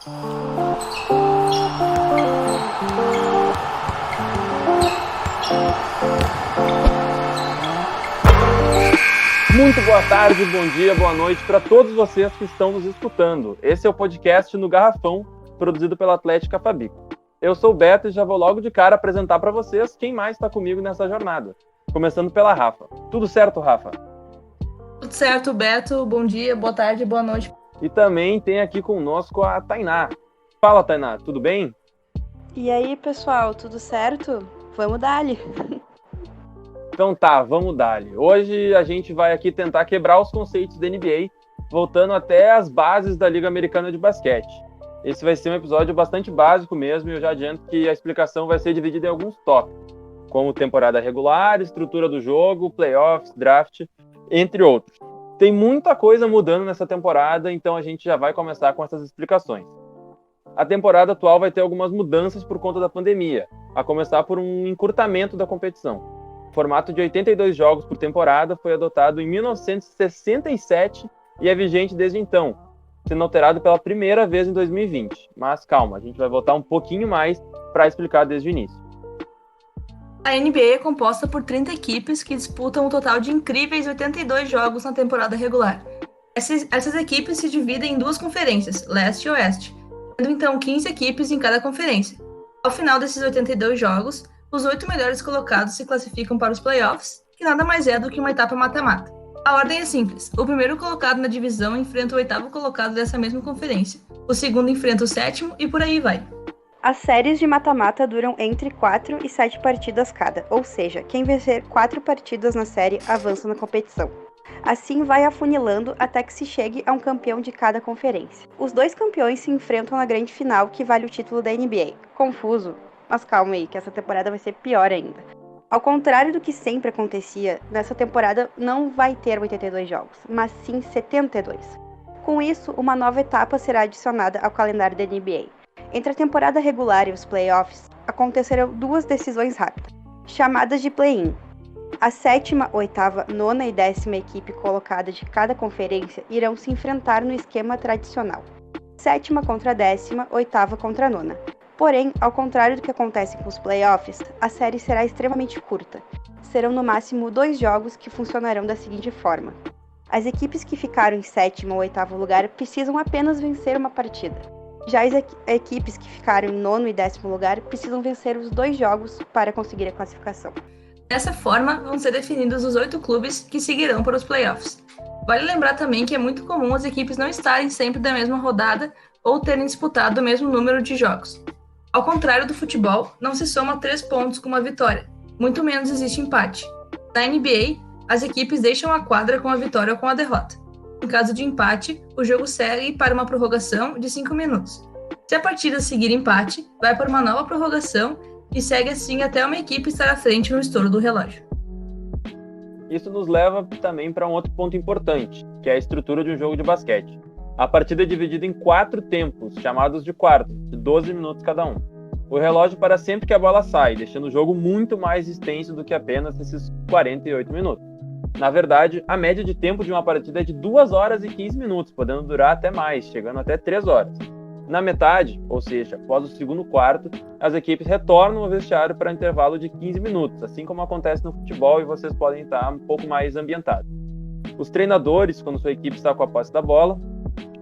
Muito boa tarde, bom dia, boa noite para todos vocês que estão nos escutando. Esse é o podcast No Garrafão, produzido pela Atlética Fabico. Eu sou o Beto e já vou logo de cara apresentar para vocês quem mais está comigo nessa jornada. Começando pela Rafa. Tudo certo, Rafa? Tudo certo, Beto. Bom dia, boa tarde, boa noite. E também tem aqui conosco a Tainá. Fala, Tainá, tudo bem? E aí, pessoal, tudo certo? Vamos dar-lhe! Então tá, vamos dar-lhe. Hoje a gente vai aqui tentar quebrar os conceitos da NBA, voltando até as bases da Liga Americana de Basquete. Esse vai ser um episódio bastante básico mesmo, e eu já adianto que a explicação vai ser dividida em alguns tópicos, como temporada regular, estrutura do jogo, playoffs, draft, entre outros. Tem muita coisa mudando nessa temporada, então a gente já vai começar com essas explicações. A temporada atual vai ter algumas mudanças por conta da pandemia, a começar por um encurtamento da competição. O formato de 82 jogos por temporada foi adotado em 1967 e é vigente desde então, sendo alterado pela primeira vez em 2020. Mas calma, a gente vai voltar um pouquinho mais para explicar desde o início. A NBA é composta por 30 equipes que disputam um total de incríveis 82 jogos na temporada regular. Essas equipes se dividem em duas conferências, leste e oeste, tendo então 15 equipes em cada conferência. Ao final desses 82 jogos, os 8 melhores colocados se classificam para os playoffs, que nada mais é do que uma etapa mata-mata. A ordem é simples. O primeiro colocado na divisão enfrenta o oitavo colocado dessa mesma conferência. O segundo enfrenta o sétimo e por aí vai. As séries de mata-mata duram entre 4 e 7 partidas cada, ou seja, quem vencer 4 partidas na série avança na competição. Assim vai afunilando até que se chegue a um campeão de cada conferência. Os dois campeões se enfrentam na grande final que vale o título da NBA. Confuso? Mas calma aí, que essa temporada vai ser pior ainda. Ao contrário do que sempre acontecia, nessa temporada não vai ter 82 jogos, mas sim 72. Com isso, uma nova etapa será adicionada ao calendário da NBA. Entre a temporada regular e os playoffs, acontecerão duas decisões rápidas, chamadas de play-in. A sétima, oitava, nona e 10ª equipe colocada de cada conferência irão se enfrentar no esquema tradicional. Sétima contra a 10ª, oitava contra a nona. Porém, ao contrário do que acontece com os playoffs, a série será extremamente curta. Serão no máximo 2 jogos que funcionarão da seguinte forma. As equipes que ficaram em sétimo ou oitavo lugar precisam apenas vencer uma partida. Já as equipes que ficaram em nono e 10º lugar precisam vencer os 2 jogos para conseguir a classificação. Dessa forma, vão ser definidos os 8 clubes que seguirão para os playoffs. Vale lembrar também que é muito comum as equipes não estarem sempre da mesma rodada ou terem disputado o mesmo número de jogos. Ao contrário do futebol, não se soma 3 pontos com uma vitória, muito menos existe empate. Na NBA, as equipes deixam a quadra com a vitória ou com a derrota. Em caso de empate, o jogo segue para uma prorrogação de 5 minutos. Se a partida seguir empate, vai para uma nova prorrogação e segue assim até uma equipe estar à frente no estouro do relógio. Isso nos leva também para um outro ponto importante, que é a estrutura de um jogo de basquete. A partida é dividida em 4 tempos, chamados de quartos, de 12 minutos cada um. O relógio para sempre que a bola sai, deixando o jogo muito mais extenso do que apenas esses 48 minutos. Na verdade, a média de tempo de uma partida é de 2 horas e 15 minutos, podendo durar até mais, chegando até 3 horas. Na metade, ou seja, após o segundo quarto, as equipes retornam ao vestiário para um intervalo de 15 minutos, assim como acontece no futebol e vocês podem estar um pouco mais ambientados. Os treinadores, quando sua equipe está com a posse da bola,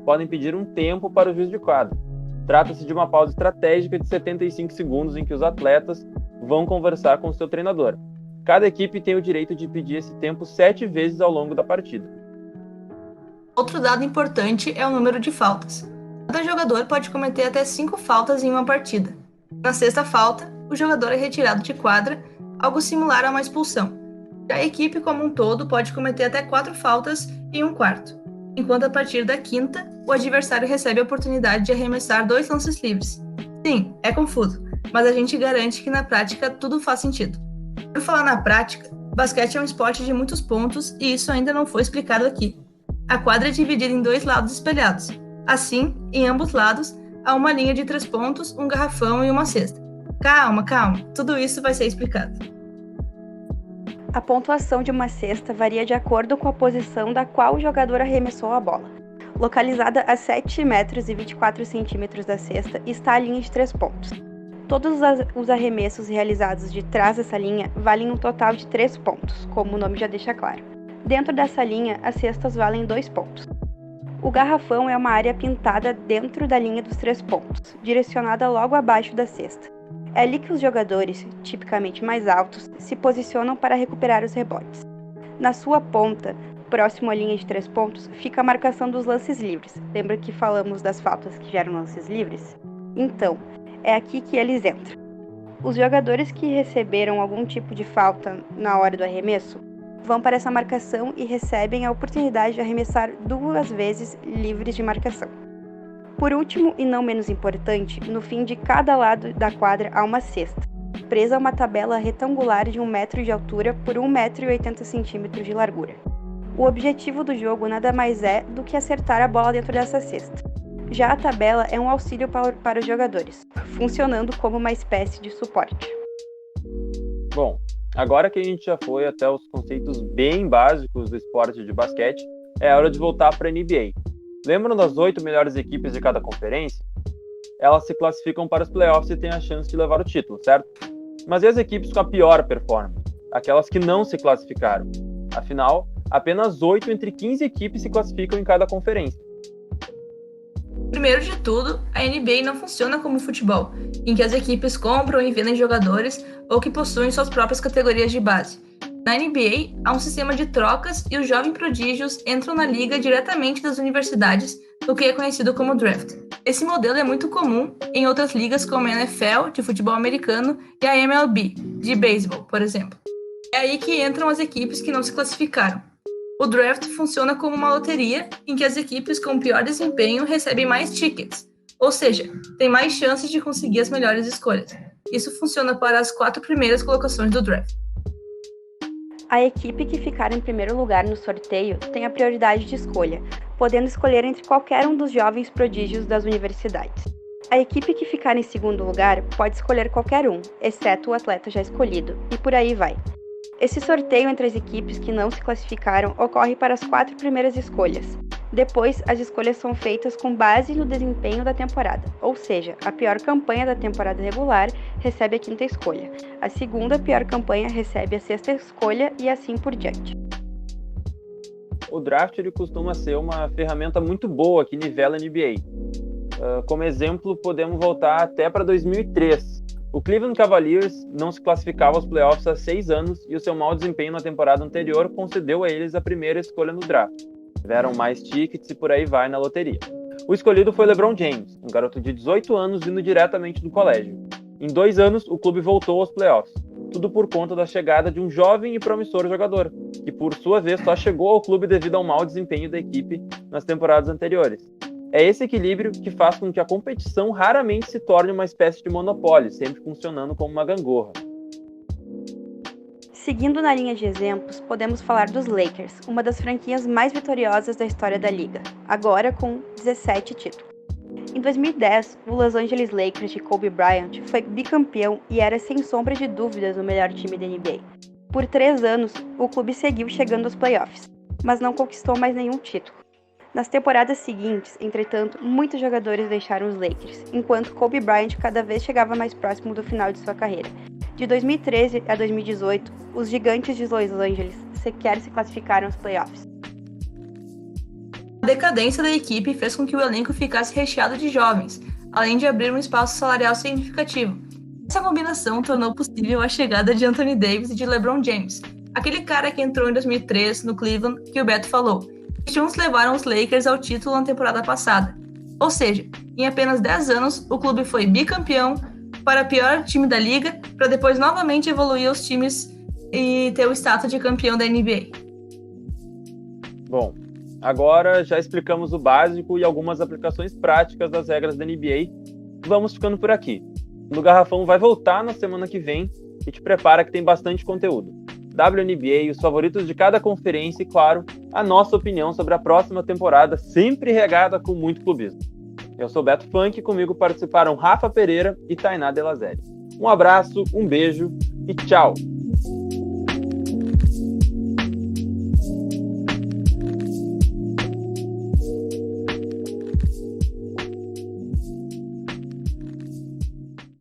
podem pedir um tempo para o juiz de quadra. Trata-se de uma pausa estratégica de 75 segundos em que os atletas vão conversar com o seu treinador. Cada equipe tem o direito de pedir esse tempo 7 vezes ao longo da partida. Outro dado importante é o número de faltas. Cada jogador pode cometer até 5 faltas em uma partida. Na 6ª falta, o jogador é retirado de quadra, algo similar a uma expulsão. Já a equipe como um todo pode cometer até 4 faltas em um quarto, enquanto a partir da 5ª, o adversário recebe a oportunidade de arremessar 2 lances livres. Sim, é confuso, mas a gente garante que na prática tudo faz sentido. Por falar na prática, basquete é um esporte de muitos pontos e isso ainda não foi explicado aqui. A quadra é dividida em 2 lados espelhados. Assim, em ambos lados, há uma linha de 3 pontos, um garrafão e uma cesta. Calma, tudo isso vai ser explicado. A pontuação de uma cesta varia de acordo com a posição da qual o jogador arremessou a bola. Localizada a 7 metros e 24 centímetros da cesta, está a linha de 3 pontos. Todos os arremessos realizados de trás dessa linha valem um total de 3 pontos, como o nome já deixa claro. Dentro dessa linha, as cestas valem 2 pontos. O garrafão é uma área pintada dentro da linha dos 3 pontos, direcionada logo abaixo da cesta. É ali que os jogadores, tipicamente mais altos, se posicionam para recuperar os rebotes. Na sua ponta, próximo à linha de 3 pontos, fica a marcação dos lances livres. Lembra que falamos das faltas que geram lances livres? Então, é aqui que eles entram. Os jogadores que receberam algum tipo de falta na hora do arremesso vão para essa marcação e recebem a oportunidade de arremessar 2 vezes livres de marcação. Por último, e não menos importante, no fim de cada lado da quadra há uma cesta, presa a uma tabela retangular de 1 metro de altura por 1,80 m de largura. O objetivo do jogo nada mais é do que acertar a bola dentro dessa cesta. Já a tabela é um auxílio para os jogadores, funcionando como uma espécie de suporte. Bom, agora que a gente já foi até os conceitos bem básicos do esporte de basquete, é hora de voltar para a NBA. Lembram das 8 melhores equipes de cada conferência? Elas se classificam para os playoffs e têm a chance de levar o título, certo? Mas e as equipes com a pior performance? Aquelas que não se classificaram? Afinal, apenas 8 entre 15 equipes se classificam em cada conferência. Primeiro de tudo, a NBA não funciona como futebol, em que as equipes compram e vendem jogadores ou que possuem suas próprias categorias de base. Na NBA, há um sistema de trocas e os jovens prodígios entram na liga diretamente das universidades, o que é conhecido como draft. Esse modelo é muito comum em outras ligas como a NFL, de futebol americano, e a MLB, de beisebol, por exemplo. É aí que entram as equipes que não se classificaram. O draft funciona como uma loteria em que as equipes com pior desempenho recebem mais tickets, ou seja, têm mais chances de conseguir as melhores escolhas. Isso funciona para as 4 primeiras colocações do draft. A equipe que ficar em primeiro lugar no sorteio tem a prioridade de escolha, podendo escolher entre qualquer um dos jovens prodígios das universidades. A equipe que ficar em segundo lugar pode escolher qualquer um, exceto o atleta já escolhido, e por aí vai. Esse sorteio entre as equipes que não se classificaram ocorre para as 4 primeiras escolhas. Depois, as escolhas são feitas com base no desempenho da temporada, ou seja, a pior campanha da temporada regular recebe a 5ª escolha, a segunda pior campanha recebe a 6ª escolha e assim por diante. O draft ele costuma ser uma ferramenta muito boa que nivela a NBA. Como exemplo, podemos voltar até para 2003. O Cleveland Cavaliers não se classificava aos playoffs há 6 anos e o seu mau desempenho na temporada anterior concedeu a eles a primeira escolha no draft. Tiveram mais tickets e por aí vai na loteria. O escolhido foi LeBron James, um garoto de 18 anos vindo diretamente do colégio. Em 2 anos, o clube voltou aos playoffs, tudo por conta da chegada de um jovem e promissor jogador, que por sua vez só chegou ao clube devido ao mau desempenho da equipe nas temporadas anteriores. É esse equilíbrio que faz com que a competição raramente se torne uma espécie de monopólio, sempre funcionando como uma gangorra. Seguindo na linha de exemplos, podemos falar dos Lakers, uma das franquias mais vitoriosas da história da liga, agora com 17 títulos. Em 2010, o Los Angeles Lakers de Kobe Bryant foi bicampeão e era sem sombra de dúvidas o melhor time da NBA. Por 3 anos, o clube seguiu chegando aos playoffs, mas não conquistou mais nenhum título. Nas temporadas seguintes, entretanto, muitos jogadores deixaram os Lakers, enquanto Kobe Bryant cada vez chegava mais próximo do final de sua carreira. De 2013 a 2018, os gigantes de Los Angeles sequer se classificaram aos playoffs. A decadência da equipe fez com que o elenco ficasse recheado de jovens, além de abrir um espaço salarial significativo. Essa combinação tornou possível a chegada de Anthony Davis e de LeBron James, aquele cara que entrou em 2003 no Cleveland que o Beto falou. Estes juntos levaram os Lakers ao título na temporada passada. Ou seja, em apenas 10 anos, o clube foi bicampeão, para o pior time da liga, para depois novamente evoluir os times e ter o status de campeão da NBA. Bom, agora já explicamos o básico e algumas aplicações práticas das regras da NBA. Vamos ficando por aqui. O Garrafão vai voltar na semana que vem e te prepara que tem bastante conteúdo. WNBA, os favoritos de cada conferência e, claro, a nossa opinião sobre a próxima temporada, sempre regada com muito clubismo. Eu sou Beto Funk e comigo participaram Rafa Pereira e Tainá Delazeri. Um abraço, um beijo e tchau!